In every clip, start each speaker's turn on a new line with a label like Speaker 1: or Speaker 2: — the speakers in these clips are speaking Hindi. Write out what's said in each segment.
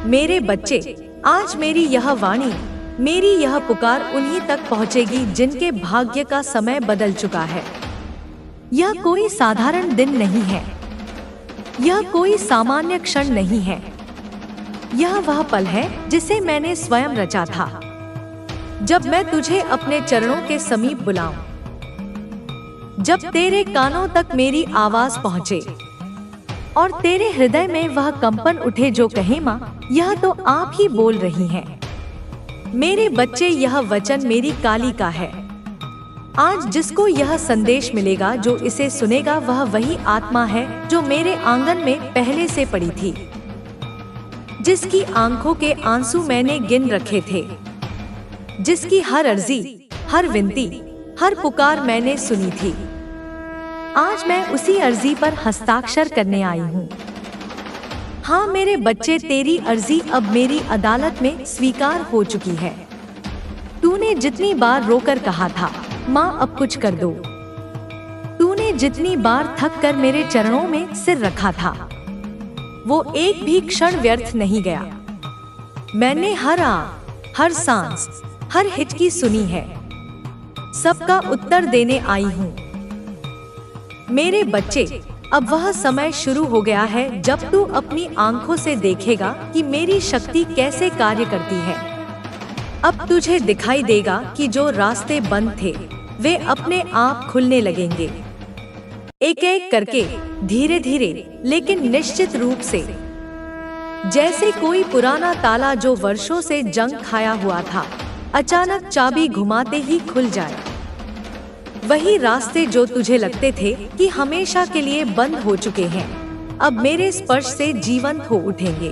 Speaker 1: मेरे बच्चे, आज मेरी यह वाणी, मेरी यह पुकार उन्हीं तक पहुंचेगी जिनके भाग्य का समय बदल चुका है। यह कोई साधारण दिन नहीं है, यह कोई सामान्य क्षण नहीं है। यह वह पल है जिसे मैंने स्वयं रचा था। जब मैं तुझे अपने चरणों के समीप बुलाऊं, जब तेरे कानों तक मेरी आवाज पहुंचे और तेरे हृदय में वह कंपन उठे जो कहे, माँ, यह तो आप ही बोल रही हैं। मेरे बच्चे, यह वचन मेरी काली का है। आज जिसको यह संदेश मिलेगा, जो इसे सुनेगा, वह वही आत्मा है जो मेरे आंगन में पहले से पड़ी थी, जिसकी आंखों के आंसू मैंने गिन रखे थे, जिसकी हर अर्जी, हर विनती, हर पुकार मैंने सुनी थी। आज मैं उसी अर्जी पर हस्ताक्षर करने आई हूँ। हाँ मेरे बच्चे, तेरी अर्जी अब मेरी अदालत में स्वीकार हो चुकी है। तूने जितनी बार रोकर कहा था, माँ अब कुछ कर दो, तूने जितनी बार थक कर मेरे चरणों में सिर रखा था, वो एक भी क्षण व्यर्थ नहीं गया। मैंने हर आह, हर सांस, हर हिचकी सुनी है, सबका उत्तर देने आई हूँ। मेरे बच्चे, अब वह समय शुरू हो गया है जब तू अपनी आंखों से देखेगा कि मेरी शक्ति कैसे कार्य करती है। अब तुझे दिखाई देगा कि जो रास्ते बंद थे वे अपने आप खुलने लगेंगे, एक एक करके, धीरे धीरे लेकिन निश्चित रूप से। जैसे कोई पुराना ताला जो वर्षों से जंग खाया हुआ था, अचानक चाबी घुमाते ही खुल जाए। वही रास्ते जो तुझे लगते थे कि हमेशा के लिए बंद हो चुके हैं, अब मेरे स्पर्श से जीवंत हो उठेंगे।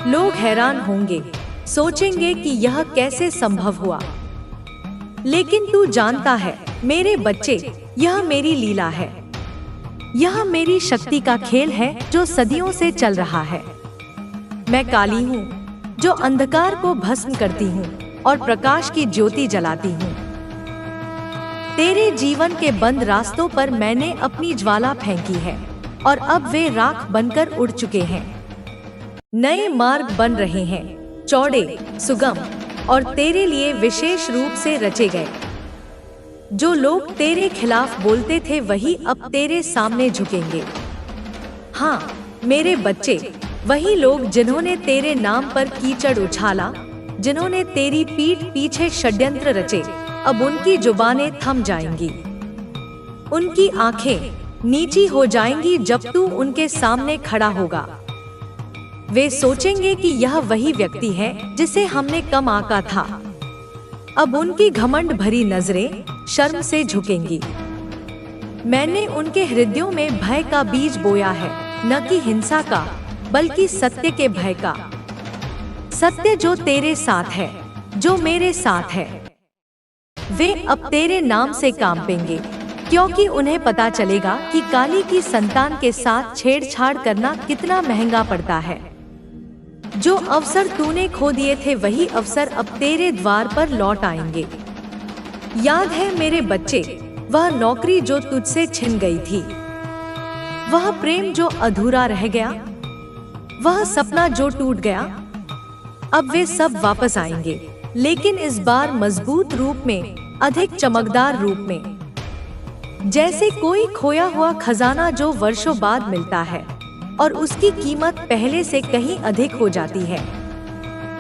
Speaker 1: लोग हैरान होंगे, सोचेंगे कि यह कैसे संभव हुआ। लेकिन तू जानता है मेरे बच्चे, यह मेरी लीला है, यह मेरी शक्ति का खेल है जो सदियों से चल रहा है। मैं काली हूँ जो अंधकार को भस्म करती हूँ और प्रकाश की ज्योति जलाती हूँ। तेरे जीवन के बंद रास्तों पर मैंने अपनी ज्वाला फेंकी है और अब वे राख बनकर उड़ चुके हैं। नए मार्ग बन रहे हैं, चौड़े, सुगम और तेरे लिए विशेष रूप से रचे गए। जो लोग तेरे खिलाफ बोलते थे वही अब तेरे सामने झुकेंगे। हाँ मेरे बच्चे, वही लोग जिन्होंने तेरे नाम पर कीचड़ उछाला, जिन्होंने तेरी पीठ पीछे षड्यंत्र रचे, अब उनकी जुबानें थम जाएंगी, उनकी आंखें नीची हो जाएंगी जब तू उनके सामने खड़ा होगा। वे सोचेंगे कि यह वही व्यक्ति है जिसे हमने कम आंका था। अब उनकी घमंड भरी नजरें शर्म से झुकेंगी। मैंने उनके हृदयों में भय का बीज बोया है, न कि हिंसा का, बल्कि सत्य के भय का। सत्य जो तेरे साथ है, जो मेरे साथ है। वे अब तेरे नाम से कांपेंगे, क्योंकि उन्हें पता चलेगा कि काली की संतान के साथ छेड़छाड़ करना कितना महंगा पड़ता है। जो अवसर तूने खो दिए थे वही अवसर अब तेरे द्वार पर लौट आएंगे। याद है मेरे बच्चे, वह नौकरी जो तुझसे छिन गई थी, वह प्रेम जो अधूरा रह गया, वह सपना जो टूट गया, अब वे सब वापस आएंगे, लेकिन इस बार मजबूत रूप में, अधिक चमकदार रूप में। जैसे कोई खोया हुआ खजाना जो वर्षों बाद मिलता है और उसकी कीमत पहले से कहीं अधिक हो जाती है।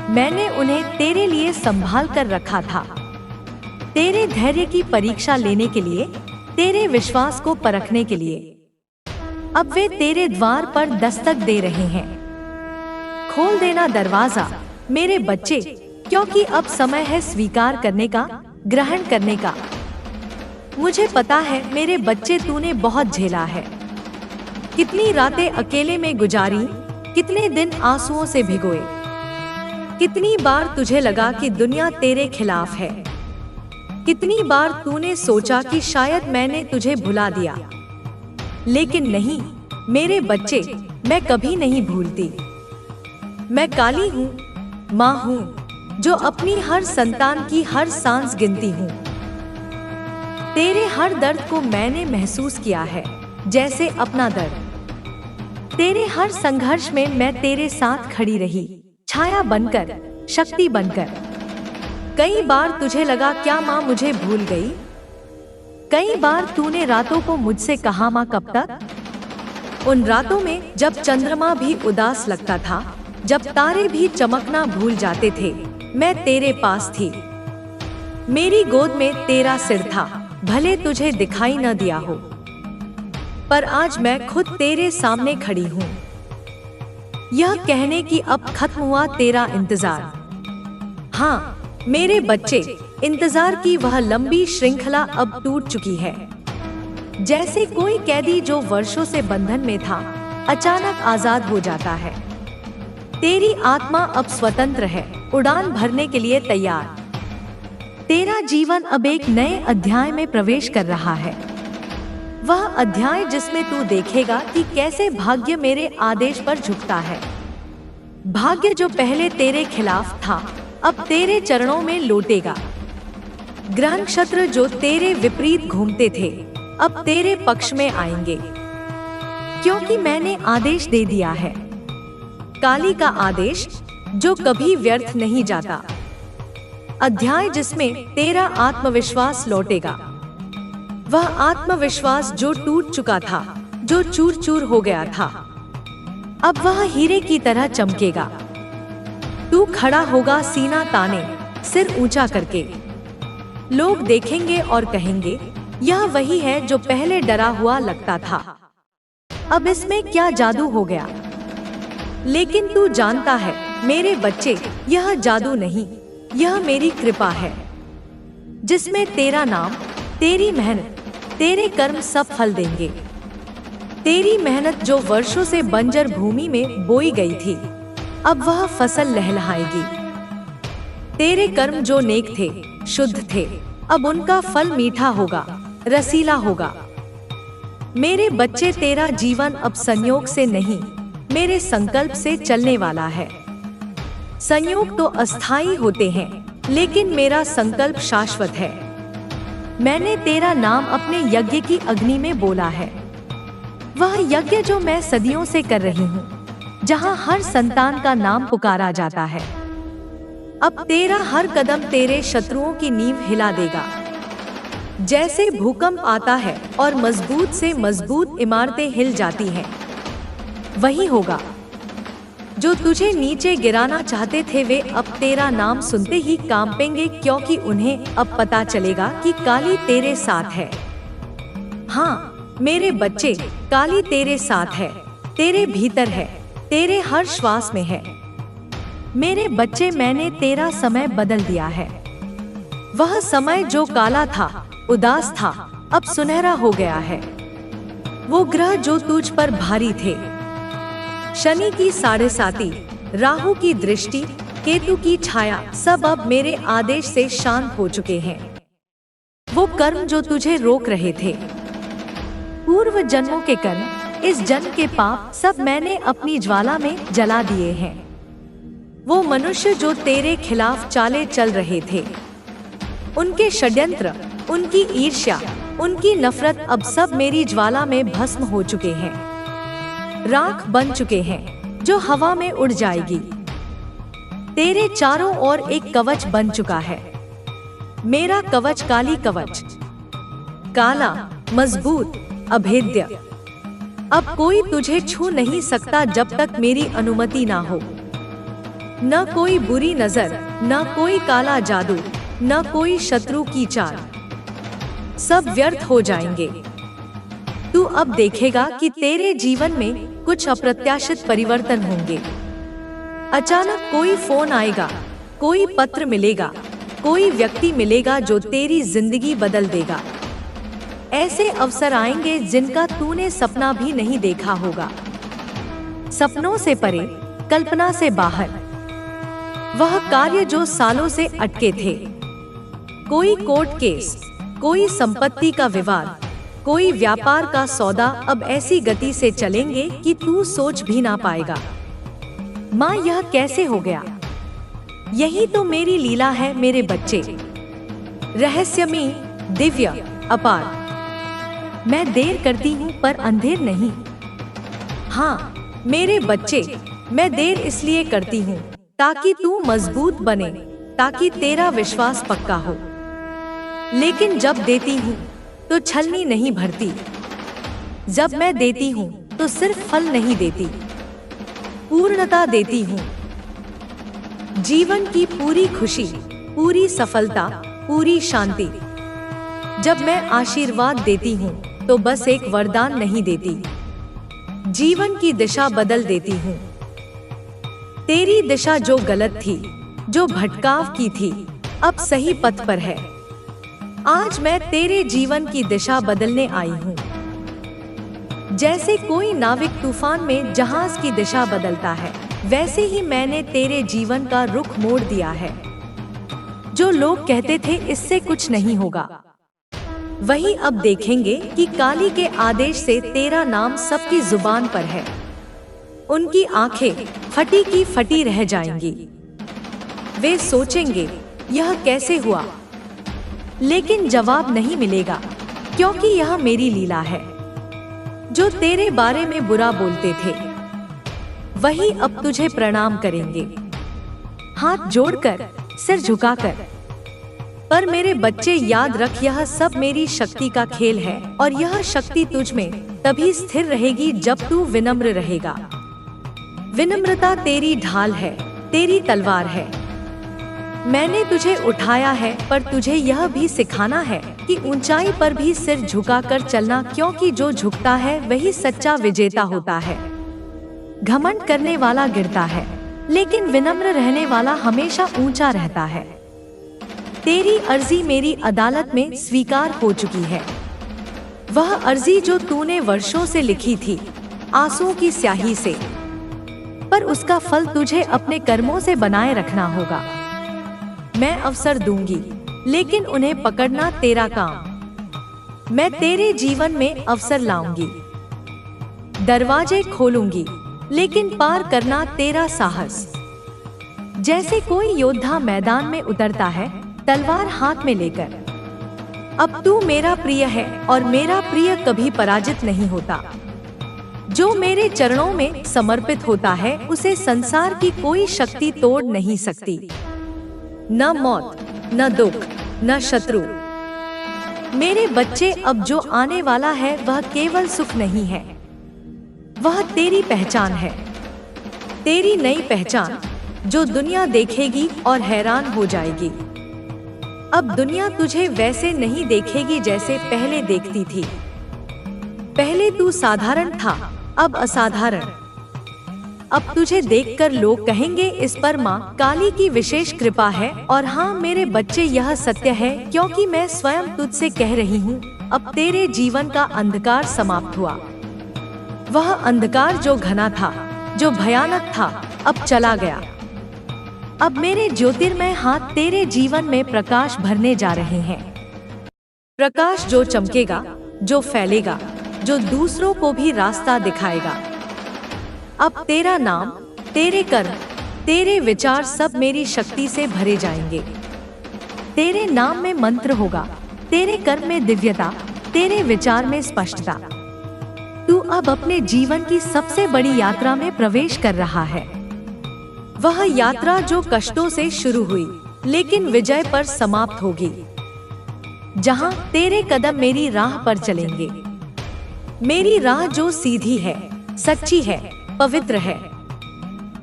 Speaker 1: मैंने उन्हें तेरे लिए संभाल कर रखा था, तेरे धैर्य की परीक्षा लेने के लिए, तेरे विश्वास को परखने के लिए। अब वे तेरे द्वार पर दस्तक दे रहे हैं। खोल देना दरवाजा मेरे बच्चे, क्योंकि अब समय है स्वीकार करने का, ग्रहण करने का। मुझे पता है मेरे बच्चे, तूने बहुत झेला है। कितनी रातें अकेले में गुजारी, कितने दिन आंसुओं से भिगोए। कितनी बार तुझे लगा कि दुनिया तेरे खिलाफ है। कितनी बार तूने सोचा कि शायद मैंने तुझे भुला दिया। लेकिन नहीं मेरे बच्चे, मैं कभी नहीं भूलती। मैं काली हूँ, माँ हूँ जो अपनी हर संतान की हर सांस गिनती हूँ। तेरे हर दर्द को मैंने महसूस किया है, जैसे अपना दर्द। तेरे हर संघर्ष में मैं तेरे साथ खड़ी रही, छाया बनकर, शक्ति बनकर। कई बार तुझे लगा क्या माँ मुझे भूल गई? कई बार तूने रातों को मुझसे कहा माँ कब तक? उन रातों में जब चंद्रमा भी उदास लगता था, जब तारे भी चमकना भूल जाते थे, मैं तेरे पास थी। मेरी गोद में तेरा सिर था, भले तुझे दिखाई न दिया हो, पर आज मैं खुद तेरे सामने खड़ी हूँ, यह कहने की अब खत्म हुआ तेरा इंतजार। हाँ मेरे बच्चे, इंतजार की वह लंबी श्रृंखला अब टूट चुकी है। जैसे कोई कैदी जो वर्षों से बंधन में था, अचानक आजाद हो जाता है। तेरी आत्मा अब स्वतंत्र है, उड़ान भरने के लिए तैयार। तेरा जीवन अब एक नए अध्याय में प्रवेश कर रहा है। वह अध्याय जिसमें तू देखेगा कि कैसे भाग्य मेरे आदेश पर झुकता है। भाग्य जो पहले तेरे खिलाफ था, अब तेरे चरणों में लौटेगा। ग्रह नक्षत्र जो तेरे विपरीत घूमते थे, अब तेरे पक्ष में आएंगे, क्योंकि मैंने आदेश दे दिया है। काली का आदेश जो कभी व्यर्थ नहीं जाता। अध्याय जिसमें तेरा आत्मविश्वास लौटेगा। वह आत्मविश्वास जो टूट चुका था, जो चूर चूर हो गया था, अब वह हीरे की तरह चमकेगा। तू खड़ा होगा सीना ताने, सिर ऊंचा करके। लोग देखेंगे और कहेंगे, यह वही है जो पहले डरा हुआ लगता था। अब इसमें क्या जादू हो गया? लेकिन तू जानता है मेरे बच्चे, यह जादू नहीं, यह मेरी कृपा है, जिसमें तेरा नाम, तेरी मेहनत, तेरे कर्म सब फल देंगे। तेरी मेहनत जो वर्षों से बंजर भूमि में बोई गई थी, अब वह फसल लहलहाएगी। तेरे कर्म जो नेक थे, शुद्ध थे, अब उनका फल मीठा होगा, रसीला होगा। मेरे बच्चे, तेरा जीवन अब संयोग से नहीं, मेरे संकल्प से चलने वाला है। संयोग तो अस्थायी होते हैं, लेकिन मेरा संकल्प शाश्वत है। मैंने तेरा नाम अपने यज्ञ की अग्नि में बोला है। वह यज्ञ जो मैं सदियों से कर रही हूँ, जहाँ हर संतान का नाम पुकारा जाता है। अब तेरा हर कदम तेरे शत्रुओं की नींव हिला देगा। जैसे भूकंप आता है और मजबूत से मजबूत इमारतें हिल जाती हैं, वही होगा। जो तुझे नीचे गिराना चाहते थे, वे अब तेरा नाम सुनते ही कांपेंगे, क्योंकि उन्हें अब पता चलेगा कि काली तेरे साथ है। हाँ मेरे बच्चे, काली तेरे साथ है, तेरे भीतर है, तेरे हर श्वास में है। मेरे बच्चे, मैंने तेरा समय बदल दिया है। वह समय जो काला था, उदास था, अब सुनहरा हो गया है। वो ग्रह जो तुझ पर भारी थे, शनि की 7.5, राहु की दृष्टि, केतु की छाया, सब अब मेरे आदेश से शांत हो चुके हैं। वो कर्म जो तुझे रोक रहे थे, पूर्व जन्मों के कर्म, इस जन्म के पाप, सब मैंने अपनी ज्वाला में जला दिए हैं। वो मनुष्य जो तेरे खिलाफ चाले चल रहे थे, उनके षड्यंत्र, उनकी ईर्ष्या, उनकी नफरत, अब सब मेरी ज्वाला में भस्म हो चुके हैं, राख बन चुके हैं, जो हवा में उड़ जाएगी। तेरे चारों ओर एक कवच बन चुका है। मेरा कवच काली कवच, काला, मजबूत, अभेद्य। अब कोई तुझे छू नहीं सकता जब तक मेरी अनुमति ना हो। न कोई बुरी नजर, न कोई काला जादू, न कोई शत्रु की चाल, सब व्यर्थ हो जाएंगे। तू अब देखेगा कि तेरे जीवन में कुछ अप्रत्याशित परिवर्तन होंगे। अचानक कोई फोन आएगा, कोई पत्र मिलेगा, कोई व्यक्ति मिलेगा जो तेरी जिंदगी बदल देगा। ऐसे अवसर आएंगे जिनका तूने सपना भी नहीं देखा होगा। सपनों से परे, कल्पना से बाहर। वह कार्य जो सालों से अटके थे, कोई कोर्ट केस, कोई संपत्ति का विवाद, कोई व्यापार का सौदा, अब ऐसी गति से चलेंगे कि तू सोच भी ना पाएगा। माँ, यह कैसे हो गया? यही तो मेरी लीला है मेरे बच्चे, रहस्यमयी, दिव्य, अपार। मैं देर करती हूँ पर अंधेर नहीं। हाँ, मेरे बच्चे, मैं देर इसलिए करती हूँ ताकि तू मजबूत बने, ताकि तेरा विश्वास पक्का हो। लेकिन जब देती हूँ तो छलनी नहीं भरती। जब मैं देती हूँ तो सिर्फ फल नहीं देती, पूर्णता देती हूँ। जीवन की पूरी खुशी, पूरी सफलता, पूरी शांति। जब मैं आशीर्वाद देती हूँ तो बस एक वरदान नहीं देती, जीवन की दिशा बदल देती हूँ। तेरी दिशा जो गलत थी, जो भटकाव की थी, अब सही पथ पर है। आज मैं तेरे जीवन की दिशा बदलने आई हूँ। जैसे कोई नाविक तूफान में जहाज की दिशा बदलता है, वैसे ही मैंने तेरे जीवन का रुख मोड़ दिया है। जो लोग कहते थे इससे कुछ नहीं होगा, वही अब देखेंगे कि काली के आदेश से तेरा नाम सबकी जुबान पर है। उनकी आंखें फटी की फटी रह जाएंगी। वे सोचेंगे यह कैसे हुआ, लेकिन जवाब नहीं मिलेगा, क्योंकि यह मेरी लीला है। जो तेरे बारे में बुरा बोलते थे, वही अब तुझे प्रणाम करेंगे, हाथ जोड़कर, सिर झुकाकर। पर मेरे बच्चे, याद रख, यह सब मेरी शक्ति का खेल है, और यह शक्ति तुझ में तभी स्थिर रहेगी जब तू विनम्र रहेगा। विनम्रता तेरी ढाल है, तेरी तलवार है। मैंने तुझे उठाया है, पर तुझे यह भी सिखाना है कि ऊंचाई पर भी सिर झुकाकर चलना, क्योंकि जो झुकता है वही सच्चा विजेता होता है। घमंड करने वाला गिरता है, लेकिन विनम्र रहने वाला हमेशा ऊंचा रहता है। तेरी अर्जी मेरी अदालत में स्वीकार हो चुकी है। वह अर्जी जो तूने वर्षों से लिखी थी, आंसुओं की स्याही से, पर उसका फल तुझे अपने कर्मों से बनाए रखना होगा। मैं अवसर दूंगी, लेकिन उन्हें पकड़ना तेरा काम। मैं तेरे जीवन में अवसर लाऊंगी, दरवाजे खोलूंगी, लेकिन पार करना तेरा साहस। जैसे कोई योद्धा मैदान में उतरता है, तलवार हाथ में लेकर। अब तू मेरा प्रिय है, और मेरा प्रिय कभी पराजित नहीं होता। जो मेरे चरणों में समर्पित होता है, उसे संसार की कोई शक्ति तोड़ नहीं सकती। न मौत, न दुख, न शत्रु। मेरे बच्चे, अब जो आने वाला है वह केवल सुख नहीं है, वह तेरी पहचान है। तेरी नई पहचान, जो दुनिया देखेगी और हैरान हो जाएगी। अब दुनिया तुझे वैसे नहीं देखेगी जैसे पहले देखती थी। पहले तू साधारण था, अब असाधारण। अब तुझे देखकर लोग कहेंगे इस पर माँ काली की विशेष कृपा है। और हाँ मेरे बच्चे, यह सत्य है, क्योंकि मैं स्वयं तुझसे कह रही हूँ, अब तेरे जीवन का अंधकार समाप्त हुआ। वह अंधकार जो घना था, जो भयानक था, अब चला गया। अब मेरे ज्योतिर्मय हाथ तेरे जीवन में प्रकाश भरने जा रहे हैं। प्रकाश जो चमकेगा, जो फैलेगा, जो दूसरों को भी रास्ता दिखाएगा। अब तेरा नाम, तेरे कर्म, तेरे विचार सब मेरी शक्ति से भरे जाएंगे। तेरे नाम में मंत्र होगा, तेरे कर्म में दिव्यता, तेरे विचार में स्पष्टता। तू अब अपने जीवन की सबसे बड़ी यात्रा में प्रवेश कर रहा है। वह यात्रा जो कष्टों से शुरू हुई, लेकिन विजय पर समाप्त होगी। जहां तेरे कदम मेरी राह पर चलेंगे। मेरी राह जो सीधी है, सच्ची है, पवित्र है।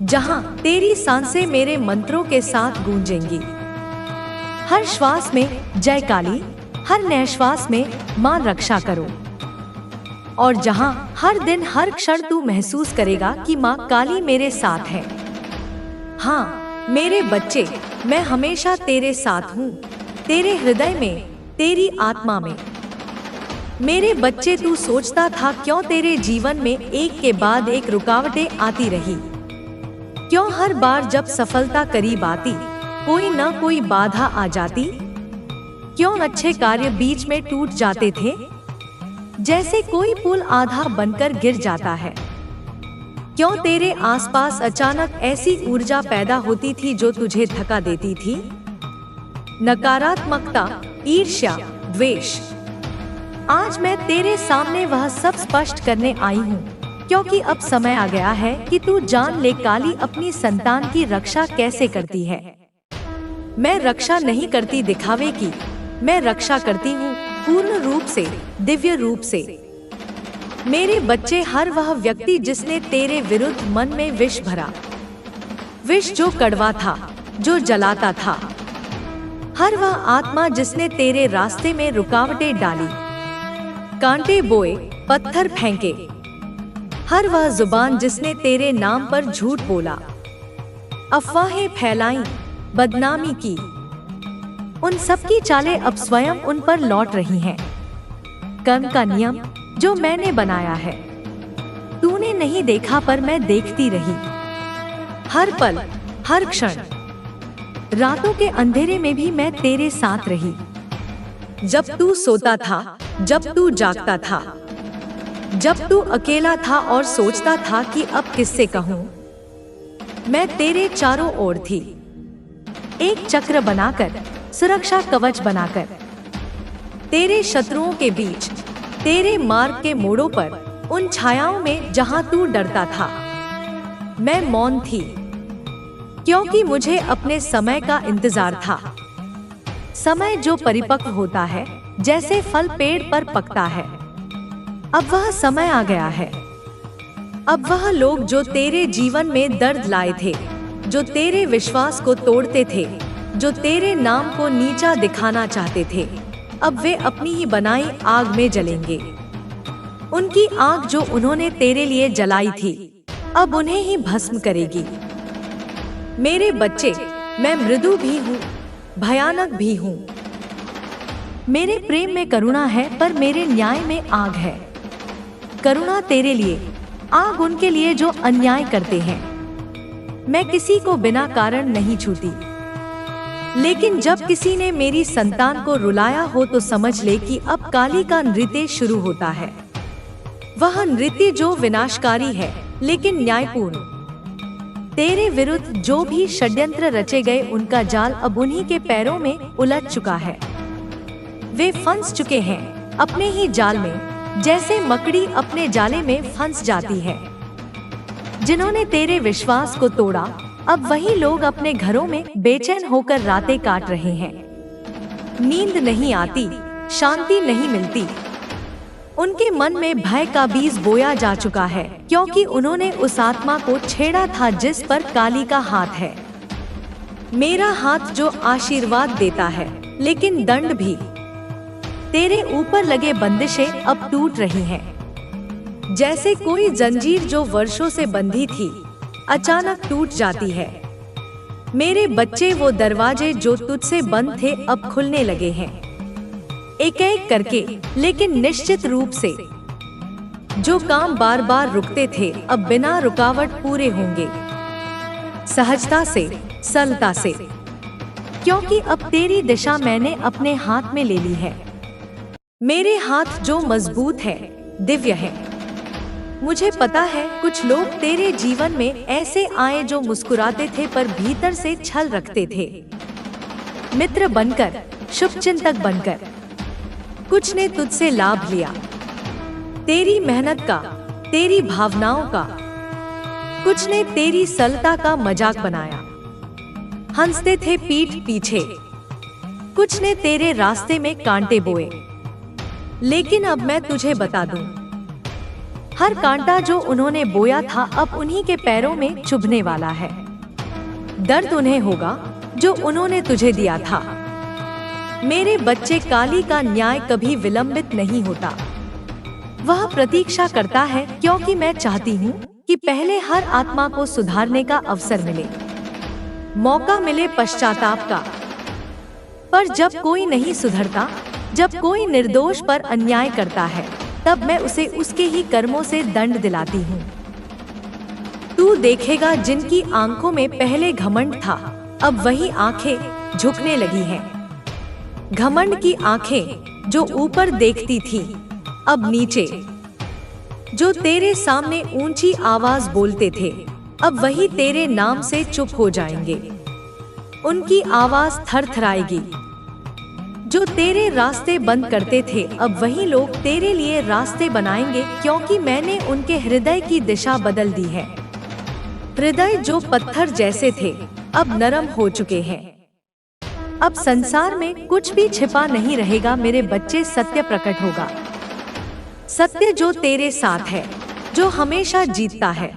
Speaker 1: जहां तेरी सांसें मेरे मंत्रों के साथ गूंजेंगी। हर श्वास में जय काली, हर नए श्वास में मां रक्षा करो। और जहां हर दिन हर क्षण तू महसूस करेगा कि मां काली मेरे साथ है। हाँ मेरे बच्चे, मैं हमेशा तेरे साथ हूँ, तेरे हृदय में, तेरी आत्मा में। मेरे बच्चे, तू सोचता था क्यों तेरे जीवन में एक के बाद एक रुकावटें आती रही? क्यों हर बार जब सफलता करीब आती, कोई न कोई बाधा आ जाती? क्यों अच्छे कार्य बीच में टूट जाते थे, जैसे कोई पुल आधा बनकर गिर जाता है? क्यों तेरे आसपास अचानक ऐसी ऊर्जा पैदा होती थी जो तुझे थका देती थी? नकारात्मकता, ईर्ष्या, द्वेष। आज मैं तेरे सामने वह सब स्पष्ट करने आई हूँ, क्योंकि अब समय आ गया है कि तू जान ले काली अपनी संतान की रक्षा कैसे करती है। मैं रक्षा नहीं करती दिखावे की, मैं रक्षा करती हूँ पूर्ण रूप से, दिव्य रूप से। मेरे बच्चे, हर वह व्यक्ति जिसने तेरे विरुद्ध मन में विष भरा, विष जो कड़वा था, जो जलाता था, हर वह आत्मा जिसने तेरे रास्ते में रुकावटें डाली, कांटे बोए, पत्थर फेंके, हर वह जुबान जिसने तेरे नाम पर झूठ बोला, अफवाहें फैलाई, बदनामी की, उन सब की चालें अब स्वयं उन पर लौट रही हैं। कर्म का नियम जो मैंने बनाया है तूने नहीं देखा, पर मैं देखती रही। हर पल, हर क्षण, रातों के अंधेरे में भी मैं तेरे साथ रही। जब तू सोता था, जब तू जागता था, जब तू अकेला था और सोचता था कि अब किससे कहूँ, मैं तेरे चारों ओर थी, एक चक्र बनाकर, सुरक्षा कवच बनाकर। तेरे शत्रुओं के बीच, तेरे मार्ग के मोड़ों पर, उन छायाओं में जहां तू डरता था, मैं मौन थी, क्योंकि मुझे अपने समय का इंतजार था। समय जो परिपक्व होता है, जैसे फल पेड़ पर पकता है। अब वह समय आ गया है। अब वह लोग जो तेरे जीवन में दर्द लाए थे, जो तेरे विश्वास को तोड़ते थे, जो तेरे नाम को नीचा दिखाना चाहते थे, अब वे अपनी ही बनाई आग में जलेंगे। उनकी आग जो उन्होंने तेरे लिए जलाई थी, अब उन्हें ही भस्म करेगी। मेरे बच्चे, मैं मृदु भी हूँ, भयानक भी हूँ। मेरे प्रेम में करुणा है, पर मेरे न्याय में आग है। करुणा तेरे लिए, आग उनके लिए जो अन्याय करते हैं। मैं किसी को बिना कारण नहीं छूती, लेकिन जब किसी ने मेरी संतान को रुलाया हो तो समझ ले कि अब काली का नृत्य शुरू होता है। वह नृत्य जो विनाशकारी है, लेकिन न्यायपूर्ण। तेरे विरुद्ध जो भी षड्यंत्र रचे गए, उनका जाल अब उन्हीं के पैरों में उलझ चुका है। वे फंस चुके हैं अपने ही जाल में, जैसे मकड़ी अपने जाले में फंस जाती है। जिन्होंने तेरे विश्वास को तोड़ा, अब वही लोग अपने घरों में बेचैन होकर रातें काट रहे हैं। नींद नहीं आती, शांति नहीं मिलती। उनके मन में भय का बीज बोया जा चुका है, क्योंकि उन्होंने उस आत्मा को छेड़ा था जिस पर काली का हाथ है। मेरा हाथ जो आशीर्वाद देता है, लेकिन दंड भी। तेरे ऊपर लगे बंदिशें अब टूट रही हैं। जैसे कोई जंजीर जो वर्षों से बंधी थी, अचानक टूट जाती है। मेरे बच्चे, वो दरवाजे जो तुझसे बंद थे अब खुलने लगे हैं, एक एक करके, लेकिन निश्चित रूप से। जो काम बार बार रुकते थे, अब बिना रुकावट पूरे होंगे, सहजता से, सरलता से, क्योंकि अब तेरी दिशा मैंने अपने हाथ में ले ली है। मेरे हाथ जो मजबूत है, दिव्य है। मुझे पता है कुछ लोग तेरे जीवन में ऐसे आए जो मुस्कुराते थे पर भीतर से छल रखते थे। मित्र बनकर, शुभचिंतक बनकर। कुछ ने तुझसे लाभ लिया, तेरी मेहनत का, तेरी भावनाओं का। कुछ ने तेरी सरलता का मजाक बनाया, हंसते थे पीठ पीछे। कुछ ने तेरे रास्ते में कांटे बोए, लेकिन अब मैं तुझे बता दूं, हर कांटा जो उन्होंने बोया था अब उन्हीं के पैरों में चुभने वाला है। दर्द उन्हें होगा जो उन्होंने तुझे दिया था। मेरे बच्चे, काली का न्याय कभी विलंबित नहीं होता। वह प्रतीक्षा करता है, क्योंकि मैं चाहती हूँ कि पहले हर आत्मा को सुधारने का अवसर मिले, मौका मिले पश्चाताप का। पर जब कोई नहीं सुधरता, जब कोई निर्दोष पर अन्याय करता है, तब मैं उसे उसके ही कर्मों से दंड दिलाती हूँ। तू देखेगा जिनकी आंखों में पहले घमंड था, अब वही आंखें झुकने लगी हैं। घमंड की आंखें जो ऊपर देखती थी, अब नीचे। जो तेरे सामने ऊंची आवाज बोलते थे, अब वही तेरे नाम से चुप हो जाएंगे। उनकी आवाज थरथराएगी। जो तेरे रास्ते बंद करते थे अब वही लोग तेरे लिए रास्ते बनाएंगे, क्योंकि मैंने उनके हृदय की दिशा बदल दी है। हृदय जो पत्थर जैसे थे अब नरम हो चुके हैं। अब संसार में कुछ भी छिपा नहीं रहेगा मेरे बच्चे, सत्य प्रकट होगा। सत्य जो तेरे साथ है, जो हमेशा जीतता है।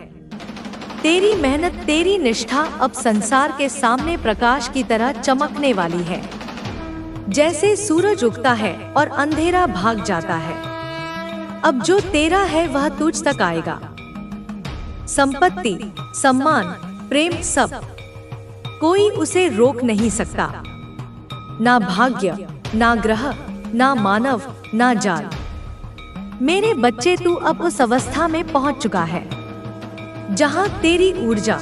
Speaker 1: तेरी मेहनत, तेरी निष्ठा अब संसार के सामने प्रकाश की तरह चमकने वाली है। जैसे सूरज उगता है और अंधेरा भाग जाता है, अब जो तेरा है वह तुझ तक आएगा। संपत्ति, सम्मान, प्रेम, सब कोई उसे रोक नहीं सकता। ना भाग्य, ना ग्रह, ना मानव, ना जाल। मेरे बच्चे, तू अब उस अवस्था में पहुंच चुका है जहां तेरी ऊर्जा,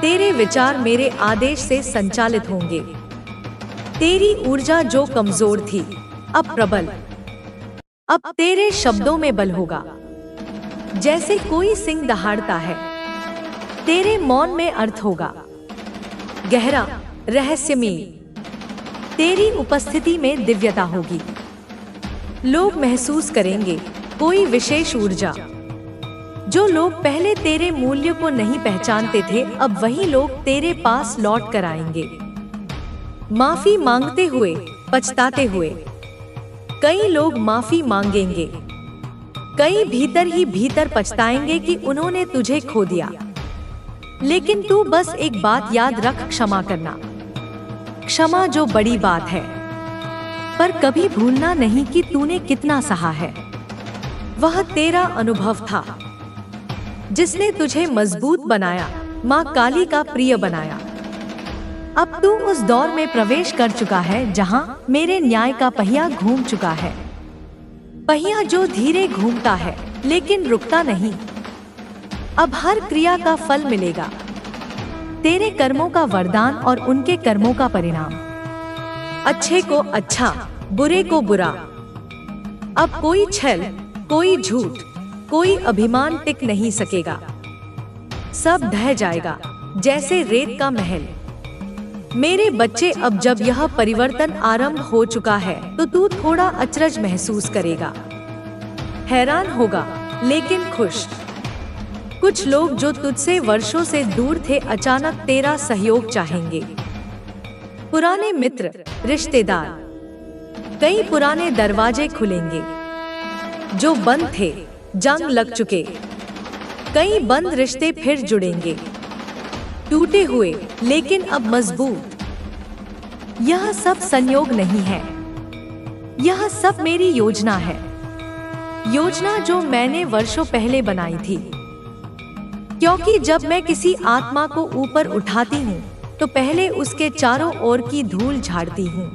Speaker 1: तेरे विचार मेरे आदेश से संचालित होंगे। तेरी ऊर्जा जो कमजोर थी अब प्रबल, अब तेरे शब्दों में बल होगा। जैसे कोई सिंह दहाड़ता है, तेरे मौन में अर्थ होगा, गहरा, रहस्यमयी। तेरी उपस्थिति में दिव्यता होगी। लोग महसूस करेंगे कोई विशेष ऊर्जा। जो लोग पहले तेरे मूल्य को नहीं पहचानते थे अब वही लोग तेरे पास लौट कर आएंगे, माफी मांगते हुए, पछताते हुए। कई लोग माफी मांगेंगे, कई भीतर ही भीतर पछताएंगे कि उन्होंने तुझे खो दिया। लेकिन तू बस एक बात याद रख, क्षमा करना। क्षमा जो बड़ी बात है, पर कभी भूलना नहीं कि तूने कितना सहा है। वह तेरा अनुभव था जिसने तुझे मजबूत बनाया, माँ काली का प्रिय बनाया। अब तू उस दौर में प्रवेश कर चुका है जहां मेरे न्याय का पहिया घूम चुका है। पहिया जो धीरे घूमता है लेकिन रुकता नहीं। अब हर क्रिया का फल मिलेगा, तेरे कर्मों का वरदान और उनके कर्मों का परिणाम। अच्छे को अच्छा, बुरे को बुरा। अब कोई छल, कोई झूठ, कोई अभिमान टिक नहीं सकेगा। सब ढह जाएगा जैसे रेत का महल। मेरे बच्चे, अब जब यह परिवर्तन आरंभ हो चुका है तो तू थोड़ा अचरज महसूस करेगा, हैरान होगा लेकिन खुश। कुछ लोग जो तुझसे वर्षों से दूर थे अचानक तेरा सहयोग चाहेंगे। पुराने मित्र, रिश्तेदार, कई पुराने दरवाजे खुलेंगे जो बंद थे, जंग लग चुके। कई बंद रिश्ते फिर जुड़ेंगे, टूटे हुए लेकिन अब मजबूत। यह सब संयोग नहीं है, यह सब मेरी योजना है। योजना जो मैंने वर्षों पहले बनाई थी। क्योंकि जब मैं किसी आत्मा को ऊपर उठाती हूँ तो पहले उसके चारों ओर की धूल झाड़ती हूँ।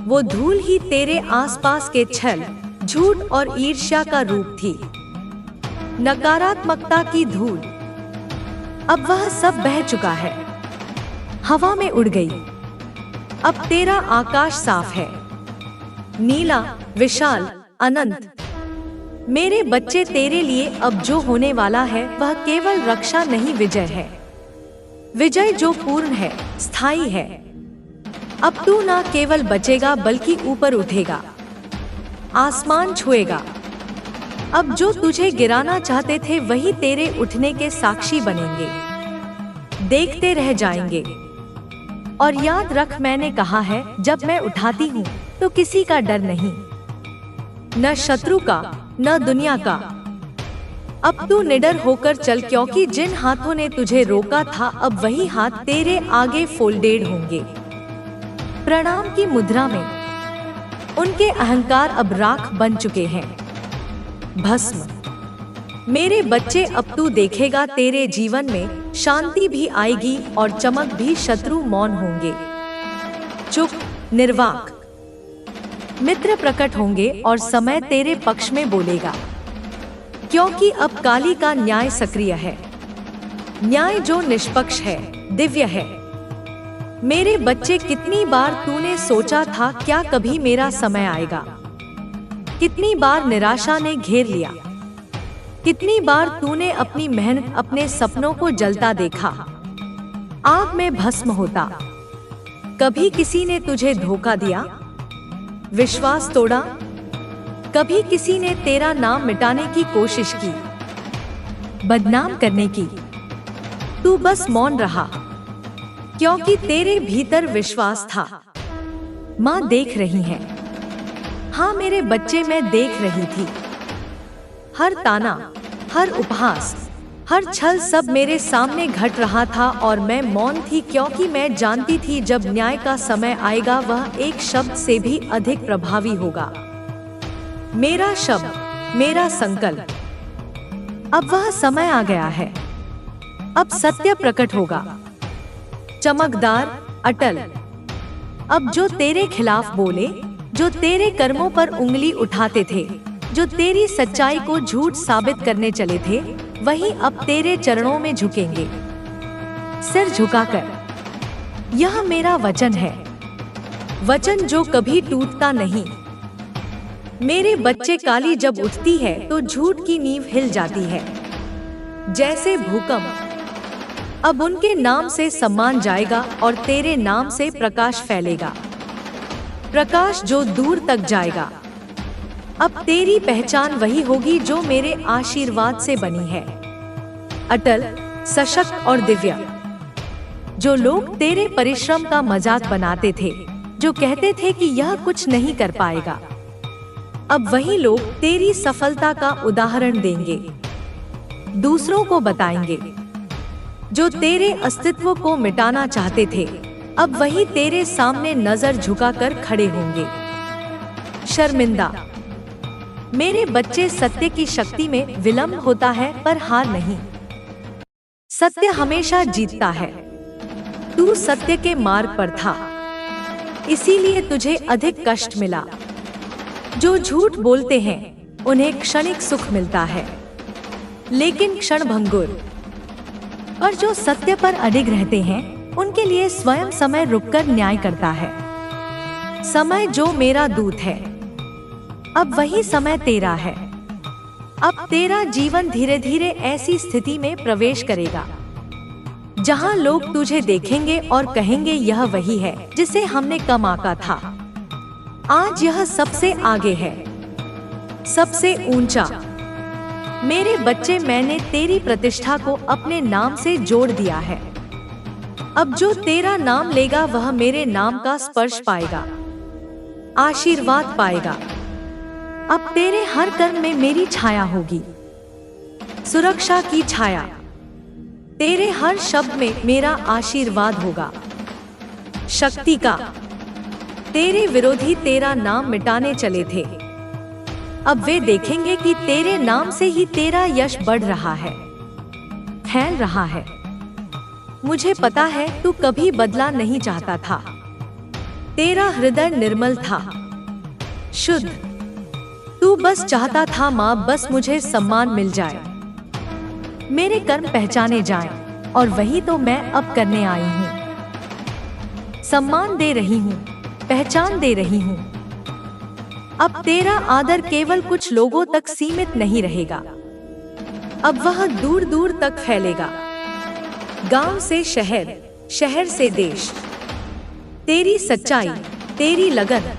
Speaker 1: वो धूल ही तेरे आसपास के छल, झूठ और ईर्ष्या का रूप थी, नकारात्मकता की धूल। अब वह सब बह चुका है, हवा में उड़ गई। अब तेरा आकाश साफ है, नीला, विशाल, अनंत। मेरे बच्चे, तेरे लिए अब जो होने वाला है वह केवल रक्षा नहीं, विजय है। विजय जो पूर्ण है, स्थायी है। अब तू ना केवल बचेगा बल्कि ऊपर उठेगा, आसमान छुएगा। अब जो तुझे गिराना चाहते थे वही तेरे उठने के साक्षी बनेंगे, देखते रह जाएंगे। और याद रख, मैंने कहा है जब मैं उठाती हूँ तो किसी का डर नहीं, न शत्रु का, न दुनिया का। अब तू निडर होकर चल, क्योंकि जिन हाथों ने तुझे रोका था अब वही हाथ तेरे आगे फोल्डेड होंगे। प्रणाम की मुद्रा में उनके अहंकार अब राख बन चुके हैं, भस्म। मेरे बच्चे, अब तू देखेगा तेरे जीवन में शांति भी आएगी और चमक भी। शत्रु मौन होंगे, चुप, निर्वाक। मित्र प्रकट होंगे और समय तेरे पक्ष में बोलेगा, क्योंकि अब काली का न्याय सक्रिय है। न्याय जो निष्पक्ष है, दिव्य है। मेरे बच्चे, कितनी बार तूने सोचा था क्या कभी मेरा समय आएगा? कितनी बार निराशा ने घेर लिया? कितनी बार तूने अपनी मेहनत, अपने सपनों को जलता देखा, आग में भस्म होता? कभी किसी ने तुझे धोखा दिया? विश्वास तोड़ा? कभी किसी ने तेरा नाम मिटाने की कोशिश की, बदनाम करने की? तू बस मौन रहा, क्योंकि तेरे भीतर विश्वास था। माँ देख रही है। हाँ मेरे बच्चे, मैं देख रही थी। हर ताना, हर उपहास, हर छल सब मेरे सामने घट रहा था और मैं मौन थी, क्योंकि मैं जानती थी जब न्याय का समय आएगा वह एक शब्द से भी अधिक प्रभावी होगा। मेरा शब्द, मेरा संकल्प। अब वह समय आ गया है। अब सत्य प्रकट होगा, चमकदार, अटल। अब जो तेरे खिलाफ बोले, जो तेरे कर्मों पर उंगली उठाते थे, जो तेरी सच्चाई को झूठ साबित करने चले थे, वही अब तेरे चरणों में झुकेंगे, सिर झुकाकर। यह मेरा वचन है, वचन जो कभी टूटता नहीं। मेरे बच्चे, काली जब उठती है तो झूठ की नींव हिल जाती है, जैसे भूकंप। अब उनके नाम से सम्मान जाएगा और तेरे नाम से प्रकाश फैलेगा, प्रकाश जो दूर तक जाएगा। अब तेरी पहचान वही होगी जो मेरे आशीर्वाद से बनी है, अटल, सशक्त और दिव्य। जो लोग तेरे परिश्रम का मजाक बनाते थे, जो कहते थे कि यह कुछ नहीं कर पाएगा, अब वही लोग तेरी सफलता का उदाहरण देंगे, दूसरों को बताएंगे। जो तेरे अस्तित्व को मिटाना चाहते थे, अब वही तेरे सामने नजर झुकाकर खड़े होंगे, शर्मिंदा। मेरे बच्चे, सत्य की शक्ति में विलंब होता है पर हार नहीं। सत्य हमेशा जीतता है। तू सत्य के मार्ग पर था, इसीलिए तुझे अधिक कष्ट मिला। जो झूठ बोलते हैं उन्हें क्षणिक सुख मिलता है, लेकिन क्षणभंगुर। और जो सत्य पर अडिग रहते हैं उनके लिए स्वयं समय रुककर न्याय करता है। समय जो मेरा दूत है, अब वही समय तेरा है। अब तेरा जीवन धीरे धीरे ऐसी स्थिति में प्रवेश करेगा जहां लोग तुझे देखेंगे और कहेंगे यह वही है जिसे हमने कम आंका था। आज यह सबसे आगे है, सबसे ऊंचा। मेरे बच्चे, मैंने तेरी प्रतिष्ठा को अपने नाम से जोड़ दिया है। अब जो तेरा नाम लेगा वह मेरे नाम का स्पर्श पाएगा, आशीर्वाद पाएगा। अब तेरे हर कर्म में मेरी छाया होगी, सुरक्षा की छाया। तेरे हर शब्द में मेरा आशीर्वाद होगा, शक्ति का। तेरे विरोधी तेरा नाम मिटाने चले थे, अब वे देखेंगे कि तेरे नाम से ही तेरा यश बढ़ रहा है, फैल रहा है। मुझे पता है तू कभी बदला नहीं चाहता था। तेरा हृदय निर्मल था, शुद्ध। तू बस चाहता था माँ, बस मुझे सम्मान मिल जाए, मेरे कर्म पहचाने जाएं, और वही तो मैं अब करने आई हूँ। सम्मान दे रही हूँ, पहचान दे रही हूँ। अब तेरा आदर केवल कुछ लोगों तक सीमित नहीं रहेगा, अब वह दूर दूर तक फैलेगा, गांव से शहर, शहर से देश। तेरी सच्चाई, तेरी लगन,